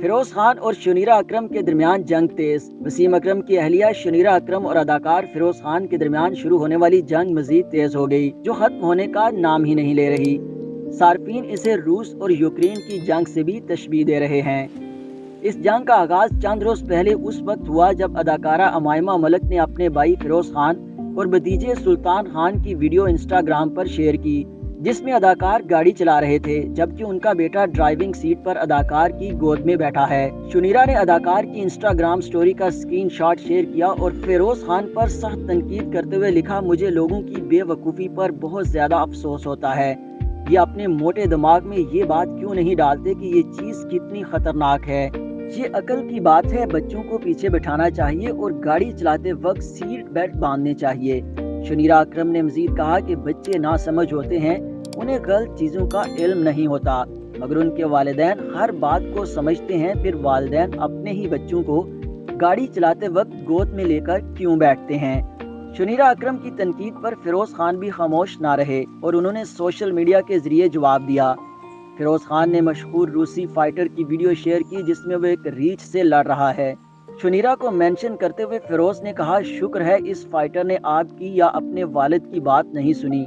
फिरोज खान और शुनीरा अकरम के दरमियान जंग तेज। वसीम अकरम की अहलिया शुनीरा अकरम और अदाकार फिरोज खान के दरमियान शुरू होने वाली जंग मजीद तेज हो गई, जो खत्म होने का नाम ही नहीं ले रही। सार्फिन इसे रूस और यूक्रेन की जंग से भी तशबीह दे रहे हैं। इस जंग का आगाज चंद रोज पहले उस वक्त हुआ जब अदाकारा अमायमा मलिक ने अपने भाई फिरोज खान और भतीजे सुल्तान खान की वीडियो इंस्टाग्राम पर शेयर की, जिसमें अदाकार गाड़ी चला रहे थे जबकि उनका बेटा ड्राइविंग सीट पर अदाकार की गोद में बैठा है। शुनीरा ने अदाकार की इंस्टाग्राम स्टोरी का स्क्रीनशॉट शेयर किया और फिरोज खान पर सख्त तनकीद करते हुए लिखा, मुझे लोगों की बेवकूफ़ी पर बहुत ज्यादा अफसोस होता है। ये अपने मोटे दिमाग में ये बात क्यों नहीं डालते कि ये चीज़ कितनी खतरनाक है। ये अकल की बात है, बच्चों को पीछे बिठाना चाहिए और गाड़ी चलाते वक्त सीट बेल्ट बांधने चाहिए। शुनीरा अकरम ने मजीद कहा कि बच्चे नासमझ होते हैं, उन्हें गलत चीज़ों का इल्म नहीं होता, मगर उनके वालिदैन हर बात को समझते हैं। फिर वालिदैन अपने ही बच्चों को गाड़ी चलाते वक्त गोद में लेकर क्यों बैठते हैं। शुनीरा अकरम की तनकीद पर फिरोज खान भी खामोश ना रहे और उन्होंने सोशल मीडिया के जरिए जवाब दिया। फिरोज खान ने मशहूर रूसी फाइटर की वीडियो शेयर की जिसमें वो एक रीछ से लड़ रहा है। शुनीरा को मेंशन करते हुए फिरोज ने कहा, शुक्र है इस फाइटर ने आपकी या अपने वालिद की बात नहीं सुनी,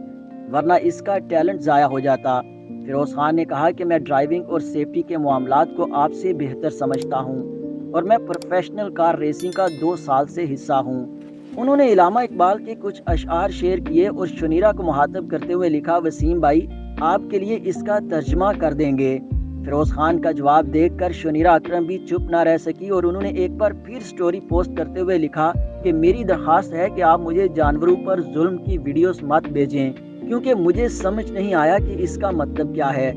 वरना इसका टैलेंट ज़ाया हो जाता। फिरोज खान ने कहा कि मैं ड्राइविंग और सेफ्टी के मामलात को आपसे बेहतर समझता हूँ और मैं प्रोफेशनल कार रेसिंग का 2 साल से हिस्सा हूँ। उन्होंने इलामा इकबाल के कुछ अशआर शेयर किए और शुनीरा को मुखातब करते हुए लिखा, वसीम भाई आपके लिए इसका तर्जमा कर देंगे। फिरोज खान का जवाब देखकर शुनीरा अकरम भी चुप ना रह सकी और उन्होंने एक बार फिर स्टोरी पोस्ट करते हुए लिखा कि मेरी दरख्वास्त है कि आप मुझे जानवरों पर जुल्म की वीडियोस मत भेजें, क्योंकि मुझे समझ नहीं आया कि इसका मतलब क्या है।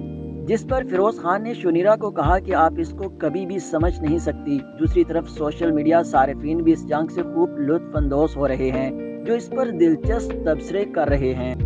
जिस पर फिरोज खान ने शुनीरा को कहा कि आप इसको कभी भी समझ नहीं सकती। दूसरी तरफ सोशल मीडिया सारिफीन भी इस जंग से खूब लुत्फ अंदोज हो रहे हैं, जो इस पर दिलचस्प तबसरे कर रहे हैं।